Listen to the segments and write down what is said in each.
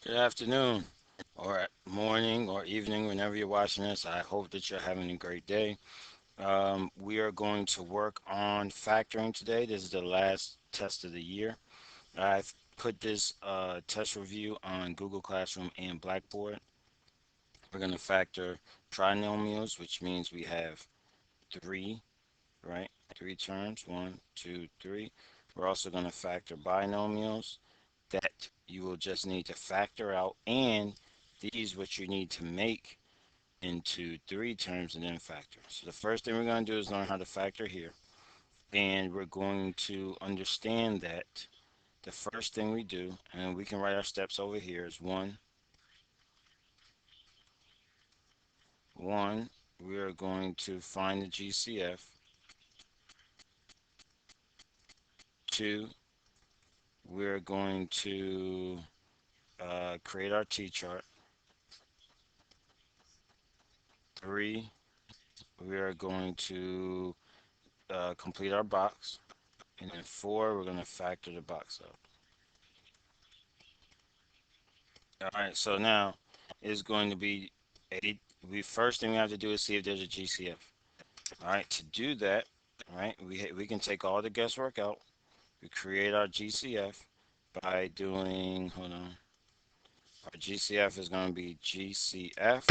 Good afternoon, or morning, or evening, whenever you're watching this. I hope that you're having a great day. We are going to work on factoring today. This is the last test of the year. I've put this test review on Google Classroom and Blackboard. We're going to factor trinomials, which means we have three, right? Three terms, one, two, three. We're also going to factor binomials that you will just need to factor out, and these what you need to make into three terms and then factor. So the first thing we're going to do is learn how to factor here. And we're going to understand that the first thing we do, and we can write our steps over here, is one, we are going to find the GCF. Two, we're going to create our T-chart. Three, we are going to complete our box. And then four, we're going to factor the box out. All right, so now it's going to be we first thing we have to do is see if there's a GCF. All right, to do that, all right, we can take all the guesswork out. We create our GCF by doing, hold on, our GCF is going to be GCF,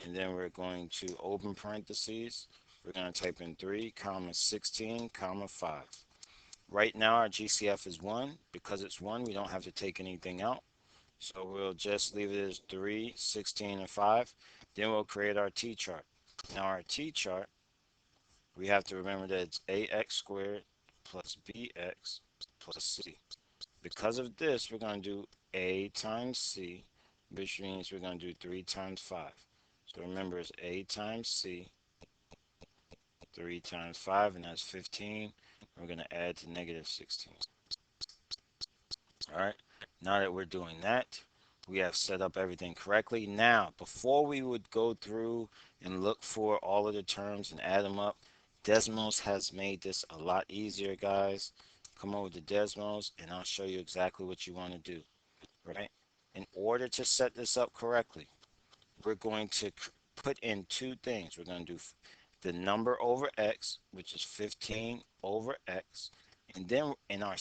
and then we're going to open parentheses. We're going to type in 3, comma 16, comma 5. Right now our GCF is 1. Because it's 1, we don't have to take anything out. So we'll just leave it as 3, 16, and 5. Then we'll create our T-chart. Now our T-chart, we have to remember that it's ax squared plus bx plus c. Because of this, we're going to do a times c, which means we're going to do 3 times 5. So remember, it's a times c, 3 times 5, and that's 15. We're going to add to negative 16. All right. Now that we're doing that, we have set up everything correctly. Now, before we would go through and look for all of the terms and add them up, Desmos has made this a lot easier, guys. Come over to Desmos and I'll show you exactly what you want to do, right? In order to set this up correctly, we're going to put in two things. We're going to do the number over x, which is 15 over x. And then in our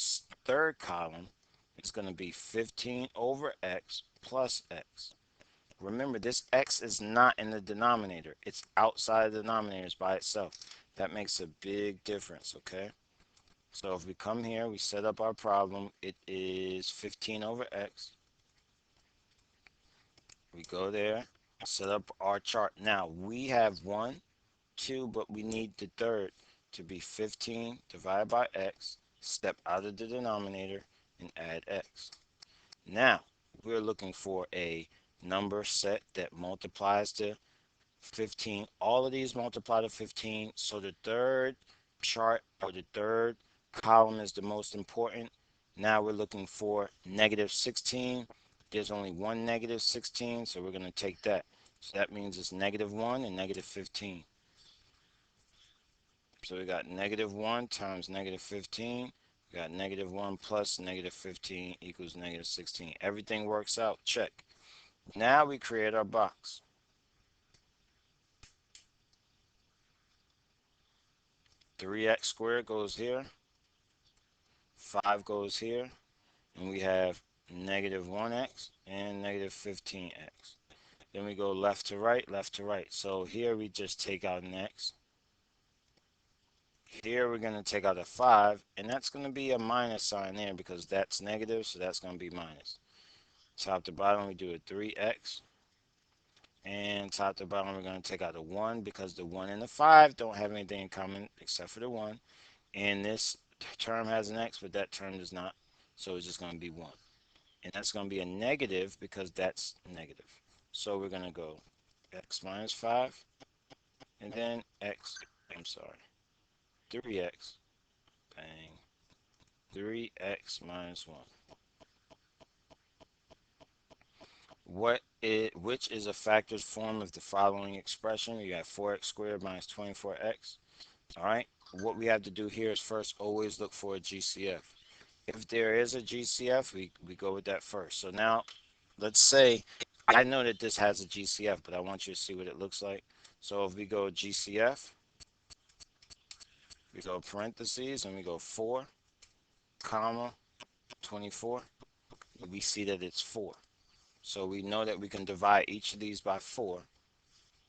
third column, it's going to be 15 over x plus x. Remember, this x is not in the denominator. It's outside the denominator. It's by itself. That makes a big difference, okay? So if we come here, we set up our problem. It is 15 over x. We go there, set up our chart. Now, we have 1, 2, but we need the third to be 15 divided by x. Step out of the denominator and add x. Now, we're looking for a number set that multiplies to 15. All of these multiply to 15. So the third chart or the third column is the most important. Now we're looking for negative 16. There's only one negative 16, so we're going to take that. So that means it's negative 1 and negative 15. So we got negative 1 times negative 15. We got negative 1 plus negative 15 equals negative 16. Everything works out. Check. Now we create our box. 3x squared goes here. 5 goes here. And we have negative 1x and negative 15x. Then we go left to right, left to right. So here we just take out an x. Here we're going to take out a 5, and that's going to be a minus sign there because that's negative, so that's going to be minus. Top to bottom, we do a 3x. And top to bottom, we're going to take out a 1 because the 1 and the 5 don't have anything in common except for the 1. And this term has an x, but that term does not. So it's just going to be 1. And that's going to be a negative because that's negative. So we're going to go x minus 5, and then I'm sorry, 3x, bang, 3x minus 1. Which is a factored form of the following expression? You have 4x squared minus 24x. All right. What we have to do here is first always look for a GCF. If there is a GCF, we go with that first. So now let's say I know that this has a GCF, but I want you to see what it looks like. So if we go GCF, we go parentheses, and we go 4, comma, 24, we see that it's 4. So we know that we can divide each of these by 4.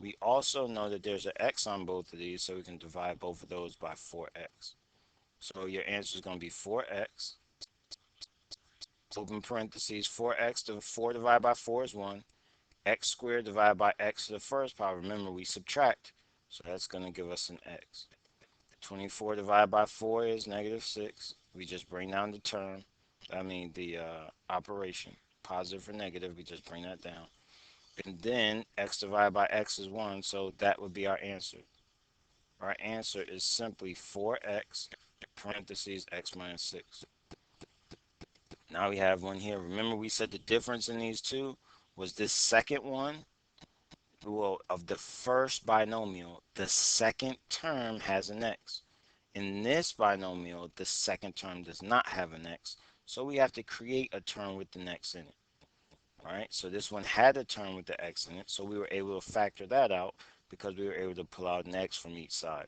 We also know that there's an x on both of these, so we can divide both of those by 4x. So your answer is going to be 4x, open parentheses, 4x to 4 divided by 4 is 1. X squared divided by x to the first power. Remember, we subtract, so that's going to give us an x. 24 divided by 4 is -6. We just bring down the term, the operation. Positive or negative, we just bring that down. And then x divided by x is 1, so that would be our answer. Our answer is simply 4x, parentheses, x minus 6. Now we have one here. Remember we said the difference in these two was this second one. Well, of the first binomial, the second term has an x. In this binomial, the second term does not have an x, so we have to create a term with an x in it. All right, so this one had a term with the x in it, so we were able to factor that out because we were able to pull out an x from each side,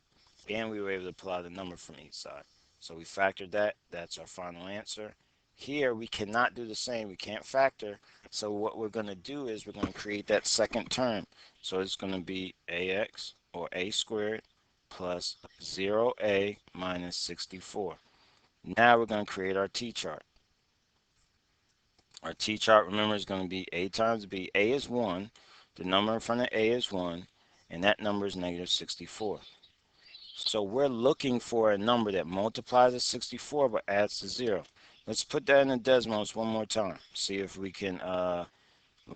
and we were able to pull out a number from each side. So we factored that. That's our final answer. Here, we cannot do the same. We can't factor. So what we're going to do is we're going to create that second term. So it's going to be ax, or a squared, plus 0a minus 64. Now we're going to create our t-chart. Our t-chart, remember, is going to be a times b. A is 1. The number in front of a is 1. And that number is -64. So we're looking for a number that multiplies to 64 but adds to 0. Let's put that in the Desmos one more time. See if we can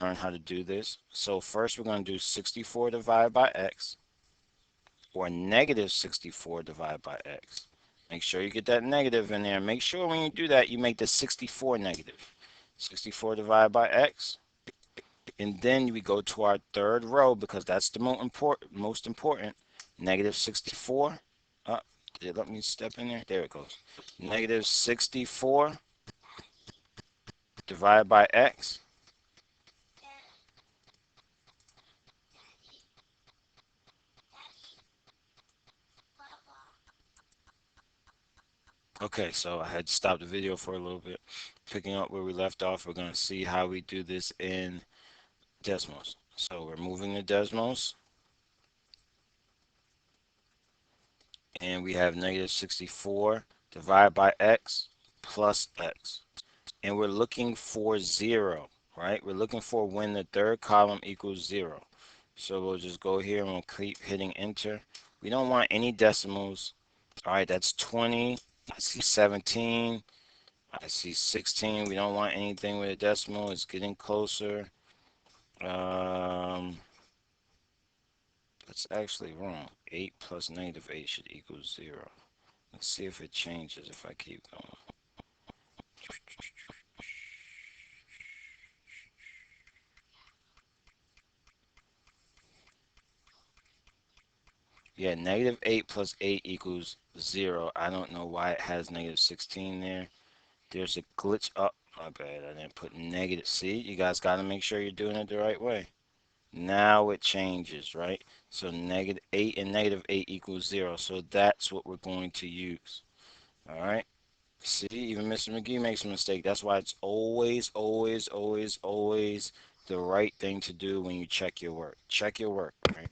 learn how to do this. So first we're going to do 64 divided by x, or -64 divided by x. Make sure you get that negative in there. Make sure when you do that, you make the 64 negative. 64 divided by x, and then we go to our third row because that's the most important. -64. Did it let me step in there? There it goes. -64 divided by x. Okay, so I had to stop the video for a little bit. Picking up where we left off, we're going to see how we do this in Desmos. So we're moving to Desmos, and we have -64 divided by x plus x. And we're looking for 0, right? We're looking for when the third column equals 0. So we'll just go here and we'll keep hitting enter. We don't want any decimals. All right, that's 20. I see 17. I see 16. We don't want anything with a decimal. It's getting closer. Um, that's actually wrong. 8 plus -8 should equal 0. Let's see if it changes if I keep going. Yeah, -8 plus 8 equals 0. I don't know why it has -16 there. There's a glitch up. My bad. I didn't put negative. See, you guys got to make sure you're doing it the right way. Now it changes, right? So -8 and -8 equals 0. So that's what we're going to use. All right. See, even Mr. McGee makes a mistake. That's why it's always, always, always, always the right thing to do when you check your work. Check your work, right?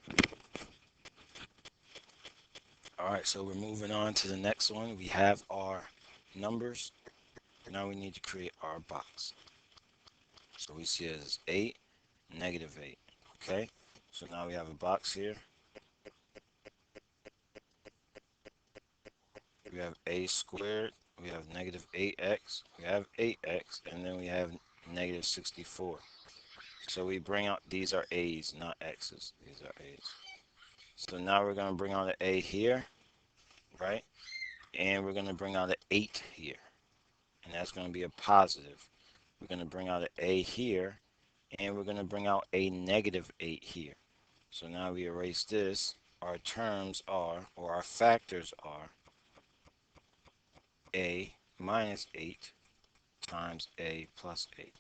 All right, so we're moving on to the next one. We have our numbers. Now we need to create our box. So we see it as 8, -8. Okay, so now we have a box here. We have a squared. We have -8x. We have 8x. And then we have -64. So we bring out, these are a's, not x's. These are a's. So now we're going to bring out an a here, right? And we're going to bring out an 8 here. And that's going to be a positive. We're going to bring out an a here. And we're going to bring out a -8 here. So now we erase this. Our terms are, or our factors are, a minus 8 times a plus 8.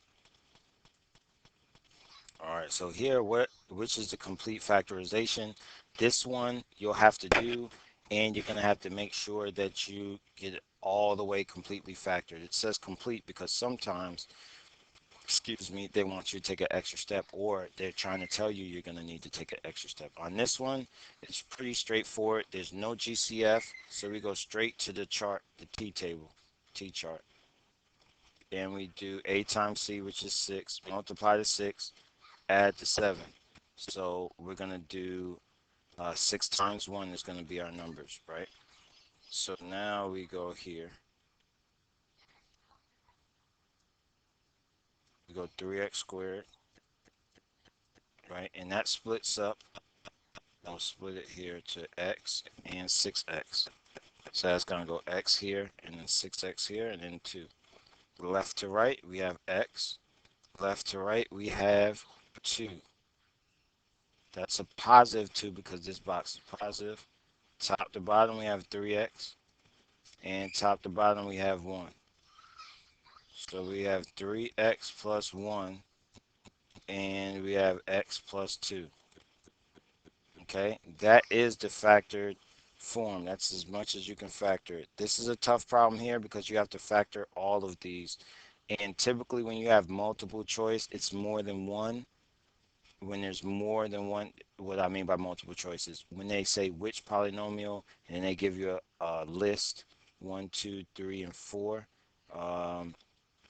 All right, so here, which is the complete factorization? This one you'll have to do, and you're gonna have to make sure that you get it all the way completely factored. It says complete because sometimes, excuse me, they want you to take an extra step, or they're trying to tell you you're gonna need to take an extra step. On this one, it's pretty straightforward. There's no GCF, so we go straight to the chart, the T table, T chart, and we do A times C, which is 6, multiply the 6, add the 7. So we're going to do 6 times 1 is going to be our numbers, right? So now we go here. We go 3x squared, right? And that splits up. We'll split it here to x and 6x. So that's going to go x here and then 6x here and then 2. Left to right, we have x. Left to right, we have 2. That's a positive 2 because this box is positive. Top to bottom, we have 3x. And top to bottom, we have 1. So we have 3x plus 1, and we have x plus 2. Okay, that is the factored form. That's as much as you can factor it. This is a tough problem here because you have to factor all of these. And typically when you have multiple choice, it's more than one. When there's more than one, what I mean by multiple choices, when they say which polynomial and they give you a list, 1, 2, 3, and 4.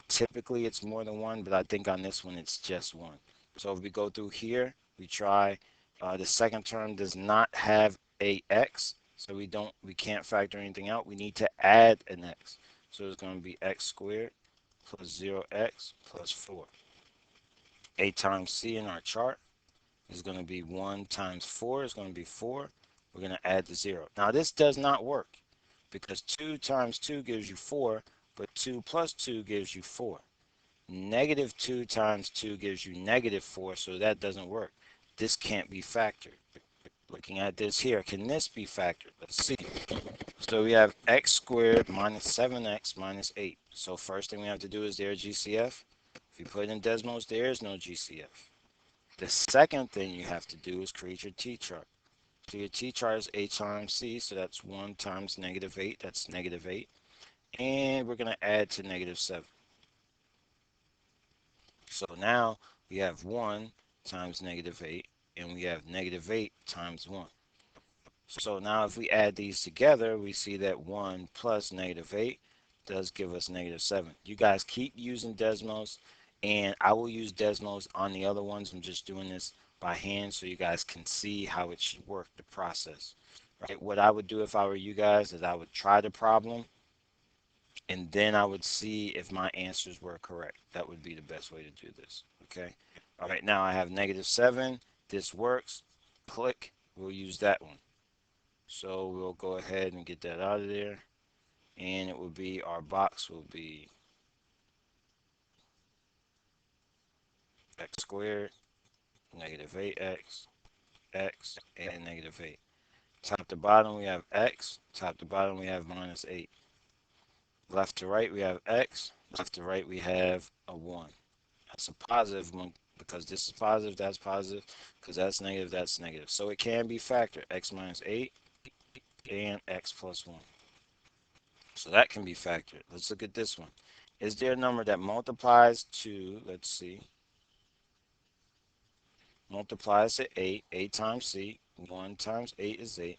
Typically it's more than one, but I think on this one it's just one. So if we go through here, we try, the second term does not have a x, so we can't factor anything out. We need to add an x. So it's going to be x squared plus 0x plus 4. A times c in our chart is going to be 1 times 4 is going to be 4. We're going to add the 0. Now this does not work because 2 times 2 gives you 4, but 2 plus 2 gives you 4. Negative 2 times 2 gives you negative 4, so that doesn't work. This can't be factored. Looking at this here, can this be factored? Let's see. So we have x squared minus 7x minus 8. So first thing we have to do is their GCF. If you put in Desmos, there's no GCF. The second thing you have to do is create your t-chart. So your t-chart is a times c, so that's 1 times negative 8, that's negative 8. And we're going to add to negative 7. So now we have 1 times negative 8, and we have negative 8 times 1. So now if we add these together, we see that 1 plus negative 8 does give us negative 7. You guys keep using Desmos, and I will use Desmos on the other ones. I'm just doing this by hand so you guys can see how it should work, the process. Right? What I would do if I were you guys is I would try the problem, and then I would see if my answers were correct. That would be the best way to do this. Okay. All right. Now I have negative 7. This works. Click. We'll use that one. So we'll go ahead and get that out of there. And it will be, our box will be x squared, negative 8x, x, and negative 8. Top to bottom, we have x. Top to bottom, we have minus 8. Left to right, we have x. Left to right, we have a 1. That's a positive one because this is positive, that's positive, because that's negative, that's negative. So it can be factored, x minus 8 and x plus 1. So that can be factored. Let's look at this one. Is there a number that multiplies to, let's see, multiplies to 8, 8 times c, 1 times 8 is 8,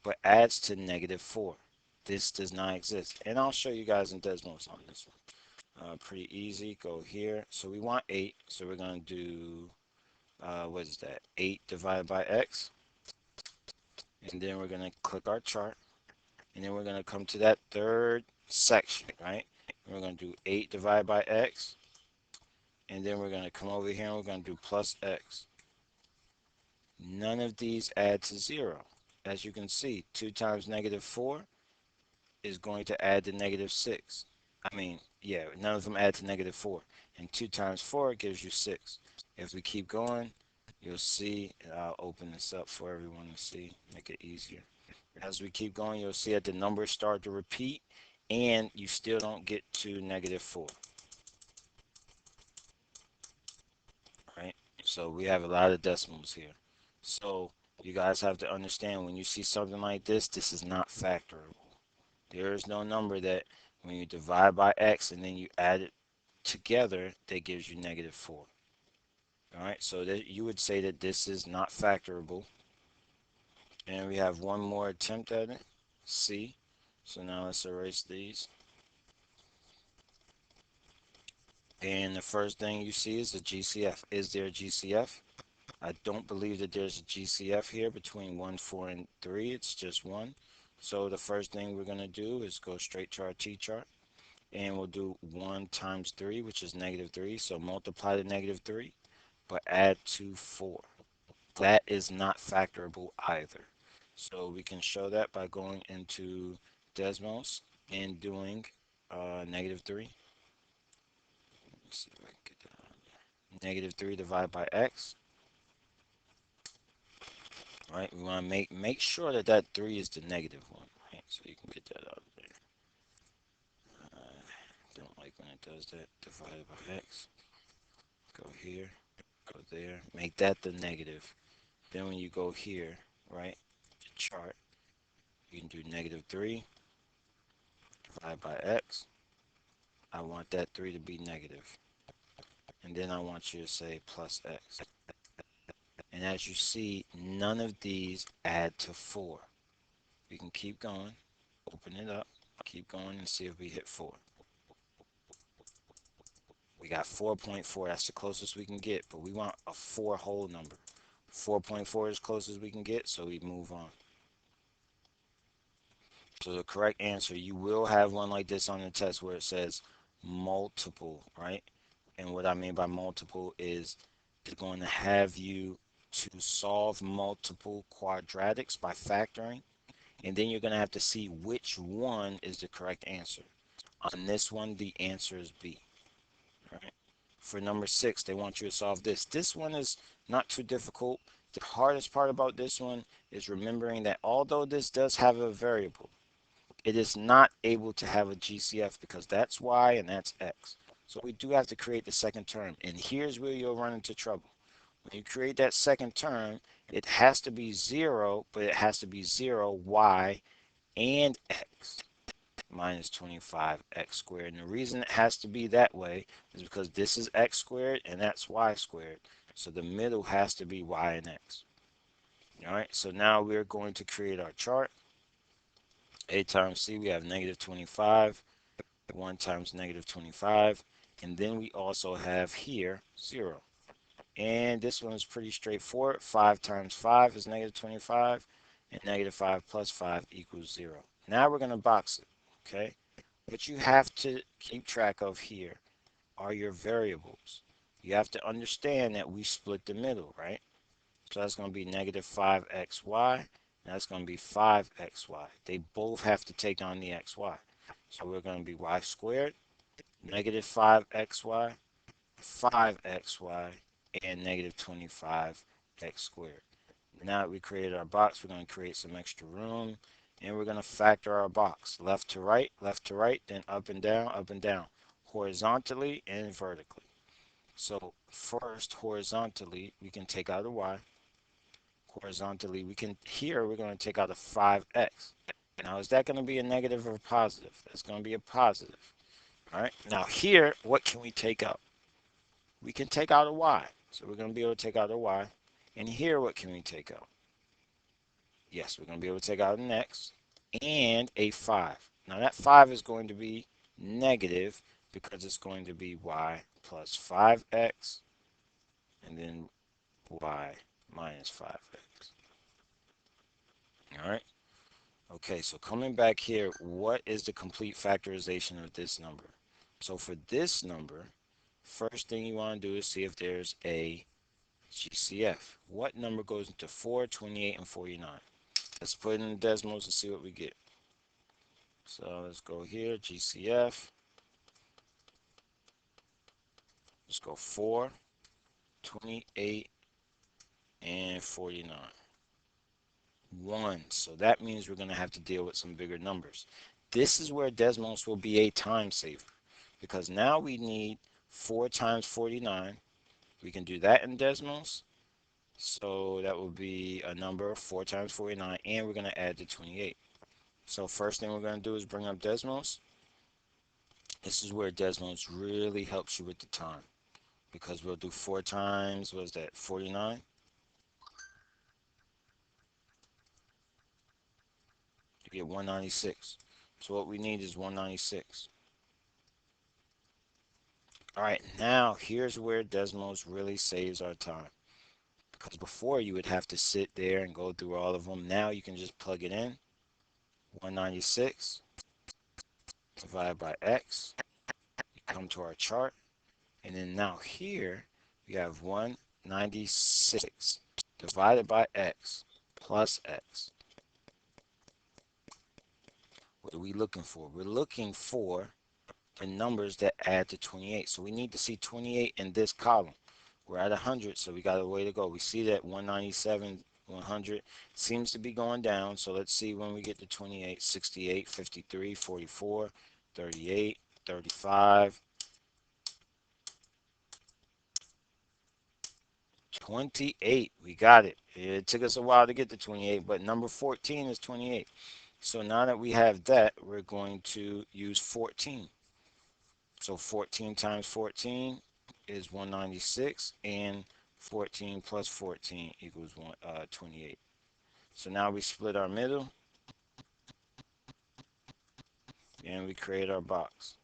but adds to negative 4? This does not exist. And I'll show you guys in Desmos on this one. Pretty easy. Go here. So we want 8. So we're going to do, what is that? 8 divided by x. And then we're going to click our chart. And then we're going to come to that third section, right? And we're going to do 8 divided by x. And then we're going to come over here and we're going to do plus x. None of these add to 0. As you can see, 2 times negative 4 is going to add to negative 6. I mean, yeah, none of them add to negative 4. And 2 times 4 gives you 6. If we keep going, you'll see, and I'll open this up for everyone to see, make it easier. As we keep going, you'll see that the numbers start to repeat, and you still don't get to negative 4. Right? So we have a lot of decimals here. So you guys have to understand when you see something like this is not factorable. There is no number that when you divide by x and then you add it together that gives you -4. All right, so that you would say that this is not factorable. And we have one more attempt at it, C. So now let's erase these. And the first thing you see is a GCF. Is there a GCF? I don't believe that there's a GCF here between 1, 4, and 3. It's just 1. So the first thing we're going to do is go straight to our T-chart. And we'll do 1 times 3, which is -3. So multiply the -3, but add to 4. That is not factorable either. So we can show that by going into Desmos and doing -3. Let's see if I can get that. -3 divided by x. Right, we want to make sure that that 3 is the negative one, right? So you can get that out of there. Don't like when it does that. Divided by x. Go here, go there. Make that the negative. Then when you go here, right, the chart, you can do -3 divided by x. I want that 3 to be negative. And then I want you to say plus x. And as you see, none of these add to 4. We can keep going, open it up, keep going and see if we hit 4. We got 4.4, that's the closest we can get, but we want a 4 whole number. 4.4 is close as we can get, so we move on. So the correct answer, you will have one like this on the test where it says multiple, right? And what I mean by multiple is it's going to have you to solve multiple quadratics by factoring, and then you're going to have to see which one is the correct answer. On this one, the answer is B. Right? For number 6, they want you to solve this. This one is not too difficult. The hardest part about this one is remembering that although this does have a variable, it is not able to have a GCF because that's y and that's x. So we do have to create the second term. And here's where you'll run into trouble. When you create that second term, it has to be 0, but it has to be 0, y, and x minus 25x squared. And the reason it has to be that way is because this is x squared and that's y squared. So the middle has to be y and x. All right, so now we're going to create our chart. A times C, we have -25. 1 times -25. And then we also have here 0. And this one is pretty straightforward. 5 times 5 is -25. And -5 plus 5 equals 0. Now we're going to box it. Okay. What you have to keep track of here are your variables. You have to understand that we split the middle, right? So that's going to be -5xy. That's going to be 5xy. They both have to take on the xy. So we're going to be y squared, -5xy, 5xy, and -25x squared. Now that we created our box, we're going to create some extra room. And we're going to factor our box. Left to right, then up and down, horizontally and vertically. So first, horizontally, we can take out a y. Horizontally, we're going to take out a 5x. Now, is that going to be a negative or a positive? That's going to be a positive. All right. Now here, what can we take out? We can take out a y. So we're going to be able to take out a y. And here, what can we take out? Yes, we're going to be able to take out an x and a 5. Now that 5 is going to be negative because it's going to be y plus 5x and then y minus 5x. All right. Okay, so coming back here, what is the complete factorization of this number? So for this number, first thing you want to do is see if there's a GCF. What number goes into 4, 28, and 49? Let's put it in the decimals and see what we get. So let's go here, GCF. Let's go 4, 28, and 49. 1. So that means we're going to have to deal with some bigger numbers. This is where Desmos will be a time saver because now we need 4 times 49. We can do that in Desmos. So that would be a number 4 times 49, and we're going to add the 28. So first thing we're going to do is bring up Desmos. This is where Desmos really helps you with the time, because we'll do 4 times, what is that, 49? You get 196. So what we need is 196. All right, now here's where Desmos really saves our time. Because before you would have to sit there and go through all of them. Now you can just plug it in. 196 divided by x. You come to our chart. And then now here we have 196 divided by x plus x. What are we looking for? We're looking for the numbers that add to 28. So we need to see 28 in this column. We're at 100, so we got a way to go. We see that 197, 100 seems to be going down. So let's see when we get to 28, 68, 53, 44, 38, 35, 28. We got it. It took us a while to get to 28, but number 14 is 28. So now that we have that, we're going to use 14. So 14 times 14 is 196, and 14 plus 14 equals 28. So now we split our middle, and we create our box.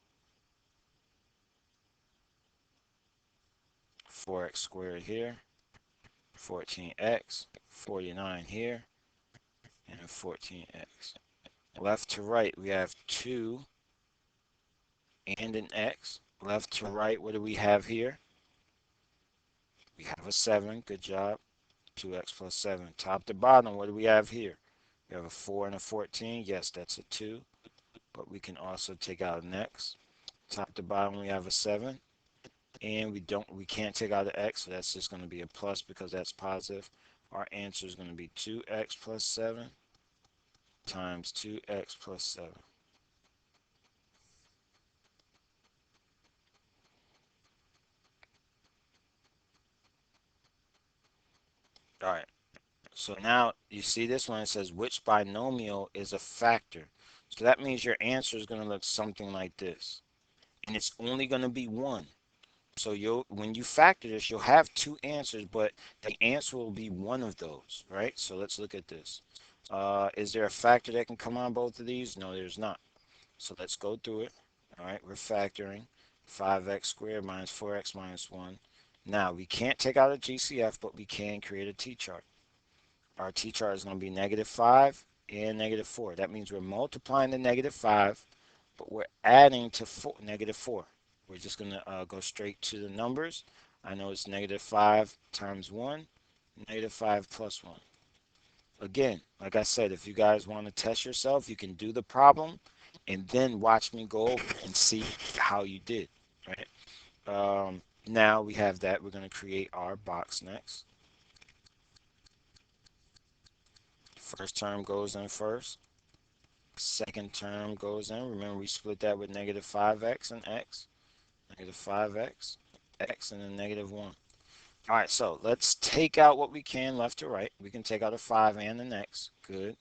4x squared here, 14x, 49 here, and 14x. Left to right, we have 2 and an x. Left to right, what do we have here? We have a 7. Good job. 2x plus 7. Top to bottom, what do we have here? We have a 4 and a 14. Yes, that's a 2. But we can also take out an x. Top to bottom, we have a 7. And we can't take out an x, so that's just going to be a plus because that's positive. Our answer is going to be 2x plus 7 times 2x plus 7. All right. So now you see this one, it says which binomial is a factor. So that means your answer is going to look something like this. And it's only going to be one. So when you factor this, you'll have two answers, but the answer will be one of those, right? So let's look at this. Is there a factor that can come on both of these? No, there's not. So let's go through it. All right, we're factoring 5x squared minus 4x minus 1. Now, we can't take out a GCF, but we can create a t-chart. Our t-chart is going to be -5 and -4. That means we're multiplying the -5, but we're adding to -4. We're just going to go straight to the numbers. I know it's -5 times 1, -5 plus 1. Again, like I said, if you guys want to test yourself, you can do the problem and then watch me go over and see how you did, right? Now we have that. We're going to create our box next. First term goes in first. Second term goes in. Remember, we split that with -5x and x. -5x, x, and then -1. All right, so let's take out what we can left to right. We can take out a 5 and an x. Good.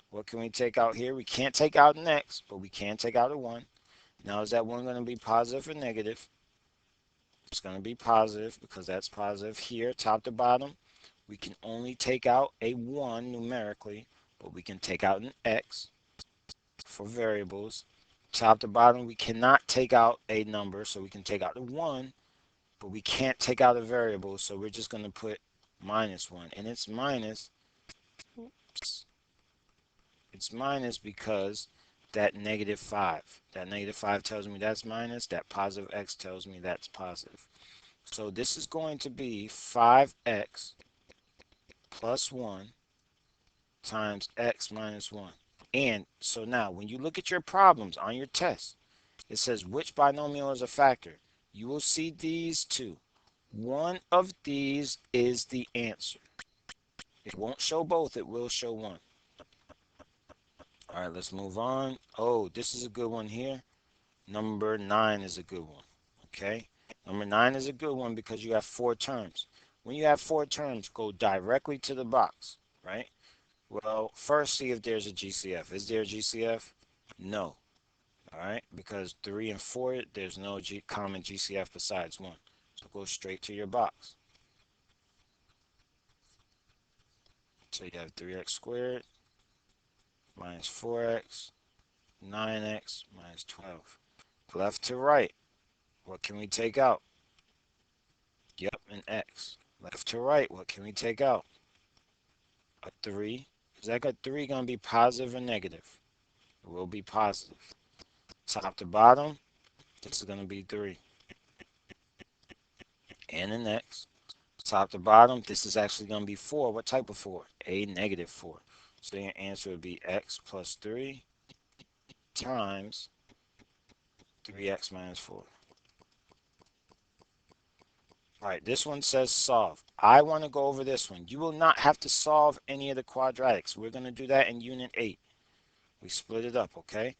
What can we take out here? We can't take out an x, but we can take out a 1. Now, is that 1 going to be positive or negative? It's going to be positive because that's positive here, top to bottom. We can only take out a 1 numerically, but we can take out an x for variables. Top to bottom, we cannot take out a number, so we can take out the 1, but we can't take out a variable, so we're just going to put -1. And it's minus, oops, it's minus because that -5. That -5 tells me that's minus, that positive x tells me that's positive. So this is going to be 5x plus 1 times x minus 1. And so now when you look at your problems on your test, it says which binomial is a factor. You will see these two. One of these is the answer. It won't show both, it will show one. All right, let's move on. Oh, this is a good one here. Number 9 is a good one. Okay. Number 9 is a good one because you have 4 terms. When you have 4 terms, go directly to the box, right? Well, first see if there's a GCF. Is there a GCF? No. All right, because 3 and 4, there's no common GCF besides 1. So go straight to your box. So you have 3x squared minus 4x, 9x minus 12. Left to right, what can we take out? Yep, an x. Left to right, what can we take out? A 3. Is that 3 going to be positive or negative? It will be positive. Top to bottom, this is going to be 3. And an x. Top to bottom, this is actually going to be 4. What type of 4? A negative 4. So your answer would be x plus 3 times 3x minus 4. All right, this one says solve. I want to go over this one. You will not have to solve any of the quadratics. We're going to do that in Unit 8. We split it up, okay?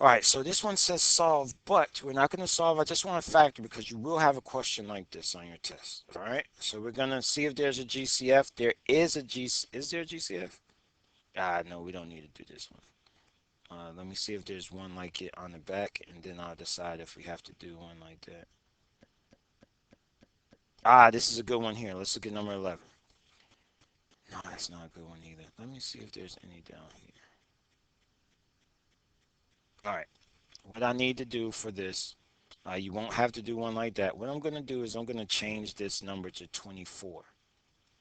All right, so this one says solve, but we're not going to solve. I just want to factor because you will have a question like this on your test. All right, so we're going to see if there's a GCF. There is a Is there a GCF? No, we don't need to do this one. Let me see if there's one like it on the back, and then I'll decide if we have to do one like that. This is a good one here. Let's look at number 11. No, that's not a good one either. Let me see if there's any down here. All right, what I need to do for this, you won't have to do one like that. What I'm going to do is I'm going to change this number to 24.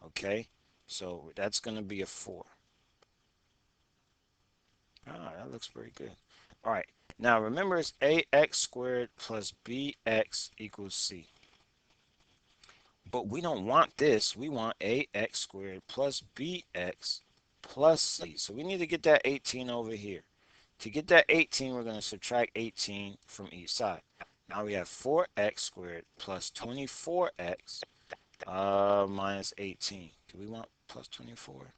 Okay, so that's going to be a 4. That looks pretty good. All right, now remember it's ax squared plus bx equals c. But we don't want this. We want ax squared plus bx plus c. So we need to get that 18 over here. To get that 18, we're going to subtract 18 from each side. Now we have 4x squared plus 24x minus 18. Do we want plus 24?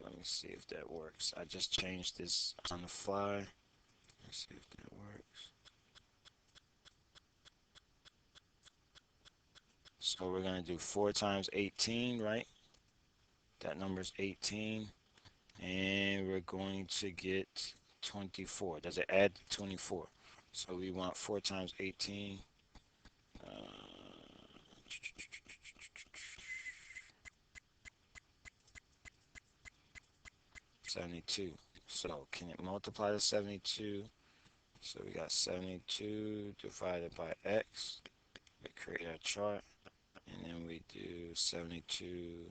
Let me see if that works. I just changed this on the fly. Let's see if that works. So we're going to do 4 times 18, right? That number's 18. And we're going to get 24. Does it add 24? So we want 4 times 18. 72. So can it multiply to 72? So we got 72 divided by x. We create our chart. And then we do 72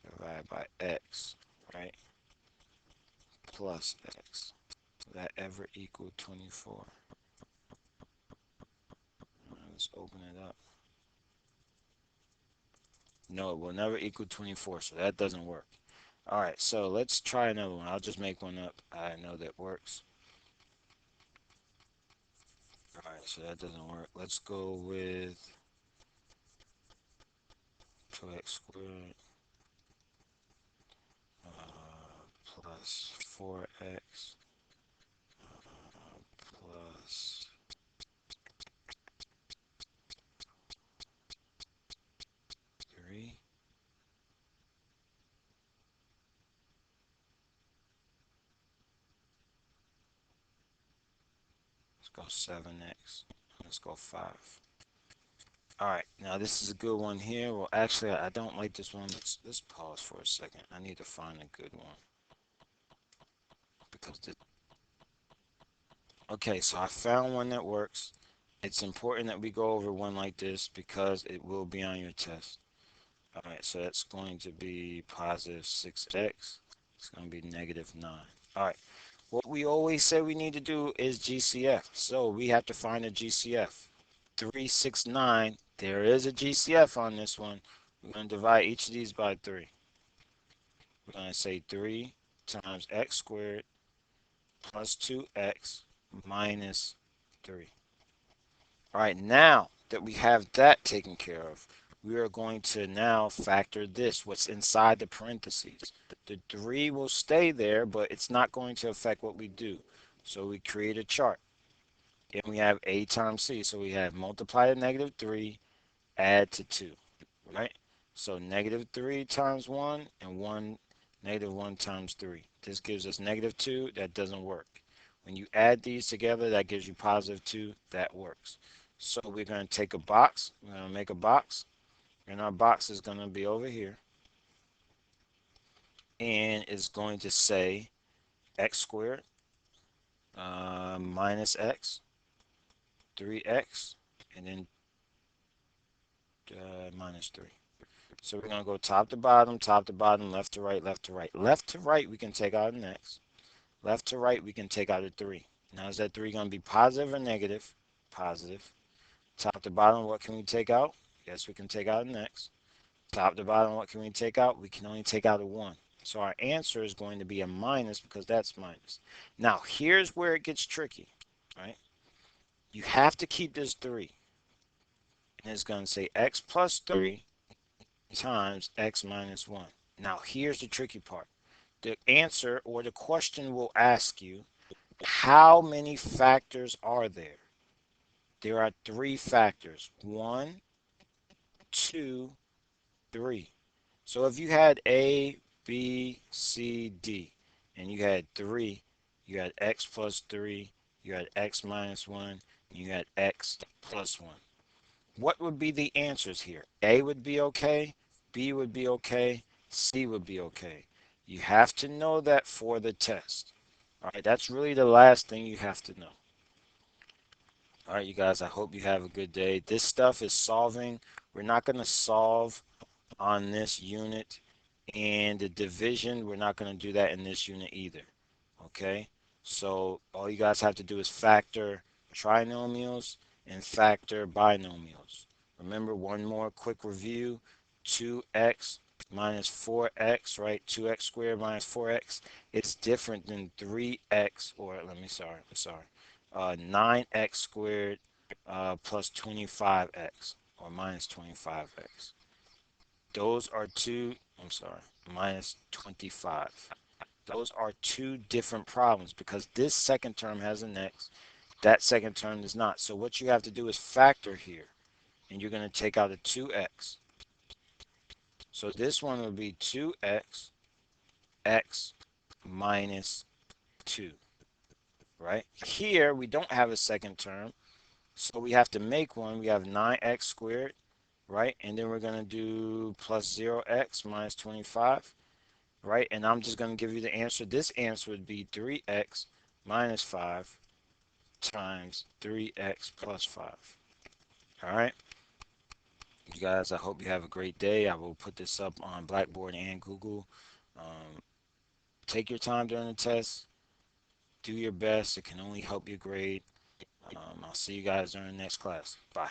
divided by x, right? Plus x. Will that ever equal 24? Let's open it up. No, it will never equal 24, so that doesn't work. All right, so let's try another one. I'll just make one up. I know that works. All right, so that doesn't work. Let's go with 2x squared plus 4x plus 3. Let's go 7x. Let's go 5. All right, now this is a good one here. Well, actually, I don't like this one. Let's pause for a second. I need to find a good one because this. Okay, so I found one that works. It's important that we go over one like this because it will be on your test. All right, so that's going to be positive 6x. It's going to be negative 9. All right, what we always say we need to do is GCF. So we have to find a GCF. 369, there is a GCF on this one. We're going to divide each of these by 3. We're going to say 3 times x squared plus 2x minus 3. All right, now that we have that taken care of, we are going to now factor this, what's inside the parentheses. The 3 will stay there, but it's not going to affect what we do. So we create a chart. and we have A times C. So we have multiply to negative 3, add to 2, right? So negative 3 times 1 and 1, negative 1 times 3. This gives us negative 2. That doesn't work. When you add these together, that gives you positive 2. That works. So we're going to take a box. We're going to make a box. And our box is going to be over here. And it's going to say x squared minus x, 3x, and then minus 3. So we're going to go top to bottom, left to right, left to right. Left to right, we can take out an x. Left to right, we can take out a 3. Now, is that 3 going to be positive or negative? Positive. Top to bottom, what can we take out? Yes, we can take out an x. Top to bottom, what can we take out? We can only take out a 1. So our answer is going to be a minus because that's minus. Now, here's where it gets tricky, right? You have to keep this 3. And it's going to say x plus 3 times x minus 1. Now, here's the tricky part. The answer or the question will ask you, how many factors are there? There are 3 factors. 1, 2, 3. So if you had A, B, C, D, and you had 3, you had x plus 3, you had x minus 1, and you had x plus 1. What would be the answers here? A would be okay, B would be okay, C would be okay. You have to know that for the test. All right, that's really the last thing you have to know. All right, you guys, I hope you have a good day. This stuff is solving. We're not going to solve on this unit, and the division, we're not going to do that in this unit either. Okay, so all you guys have to do is factor trinomials and factor binomials. Remember, one more quick review: 2x minus 4x, right? 2x squared minus 4x. It's different than 3x, or let me, sorry, I'm sorry, 9x squared plus 25x, or minus 25x. Those are two, I'm sorry, minus 25. Those are two different problems because this second term has an x, that second term does not. So what you have to do is factor here, and you're going to take out a 2x. So this one will be 2x, x minus 2, right? Here we don't have a second term, so we have to make one. We have 9x squared, right? And then we're going to do plus 0x minus 25. Right? And I'm just going to give you the answer. This answer would be 3x minus 5 times 3x plus 5. All right? You guys, I hope you have a great day. I will put this up on Blackboard and Google. Um, take your time during the test. Do your best. It can only help your grade. I'll see you guys during the next class. Bye.